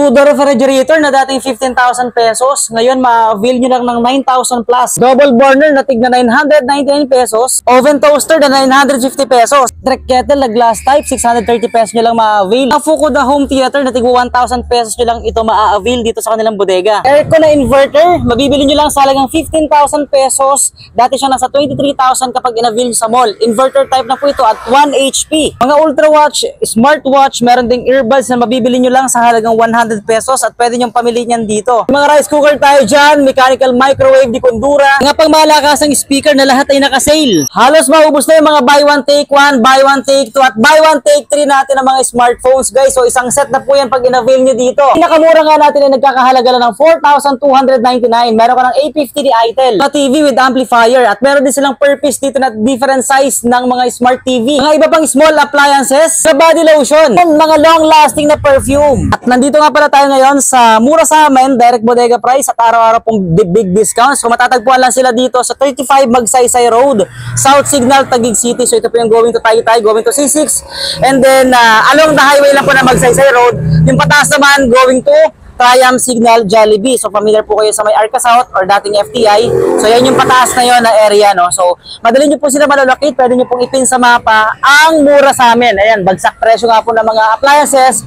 2-door refrigerator na dating 15,000 pesos. Ngayon, ma-avail nyo lang ng 9,000 plus. Double burner na tigna 999 pesos. Oven toaster na 950 pesos. Direct kettle na glass type, 630 pesos nyo lang ma-avail. Fukuda home theater na tigwa 1,000 pesos nyo lang ito ma-avail dito sa kanilang bodega. Aircon na inverter, mabibili nyo lang sa halagang 15,000 pesos. Dati siya nasa 23,000 kapag in-avail sa mall. Inverter type na po ito at 1 HP. Mga ultra watch, smartwatch, meron ding earbuds na mabibili nyo lang sa halagang 100 pesos at pwede nyong pamili niyan dito. Mga rice cooker tayo dyan, mechanical microwave di Kondura, mga pangmalakasang speaker na lahat ay naka-sale. Halos maubos na yung mga buy one take one, buy one take two at buy one take three natin ng mga smartphones guys. So isang set na po yan pag in-avail nyo dito. Nakamura nga natin ay nagkakahalaga lang ng 4,299. Meron ka ng A50 Itel na TV with amplifier at meron din silang per piece dito na different size ng mga smart TV. Mga iba pang small appliances, sa body lotion, mga long lasting na perfume. At nandito nga pala tayo ngayon sa mura sa amin, direct bodega price at araw-araw pong big discounts. So matatagpuan lang sila dito sa 35 Magsaysay Road, South Signal, Taguig City. So ito po yung going to Taytay, going to C6. And then along the highway lang po na Magsaysay Road. Yung pataas naman going to Triumph Signal, Jollibee. So familiar po kayo sa may Arca South or dating FTI. So yan yung pataas na yon na area, no. So madali nyo po sila malalocate, pwede nyo pong ipin sa mapa ang mura sa amin. Ayan, bagsak presyo nga po ng mga appliances,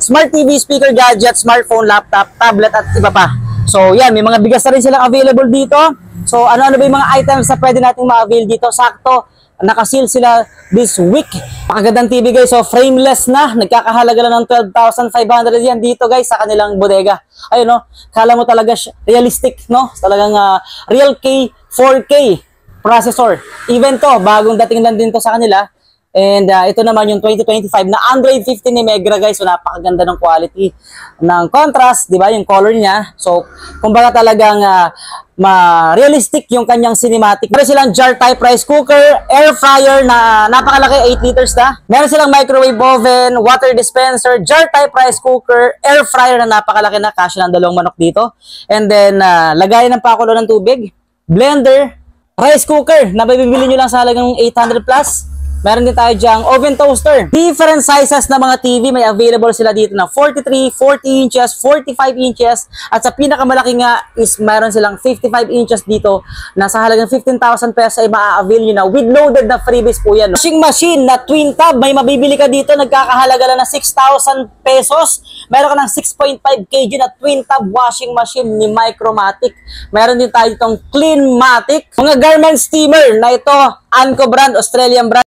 smart TV, speaker, gadget, smartphone, laptop, tablet at iba pa. So yan, may mga bigas na rin silang available dito. So ano-ano ba yung mga items na pwede nating ma-avail dito? Sakto, nakaseal sila this week. Pakagandang TV guys, so frameless na, nagkakahalaga lang ng 12,500 yan dito guys sa kanilang bodega. Ayun no, kala mo talaga realistic, no? Talagang real K 4K processor. Even to, bagong dating lang din to sa kanila. And ito naman yung 2025 na Android 15 ni Megra guys. So napakaganda ng quality ng contrast, di ba? Yung color niya. So kumbaga talagang realistic yung kanyang cinematic. Meron silang jar type rice cooker, air fryer na napakalaki, 8 liters na. Meron silang microwave oven, water dispenser, jar type rice cooker, air fryer na napakalaki na, kasya ng 2 manok dito. And then lagayan ng pakulo ng tubig, blender, rice cooker na mabibili nyo lang sa halagang 800 plus. Meron din tayo dyang oven toaster. Different sizes na mga TV, may available sila dito na 43, 40 inches, 45 inches. At sa pinakamalaki nga is meron silang 55 inches dito na sa halagang 15,000 pesos ay maa-avail nyo na with loaded na freebies po yan. Washing machine na twin tub, may mabibili ka dito, nagkakahalaga lang na 6,000 pesos. Meron ka ng 6.5 kg na twin tub washing machine ni Micromatic. Meron din tayo itong Cleanmatic. Mga garment steamer na ito, Anco brand, Australian brand.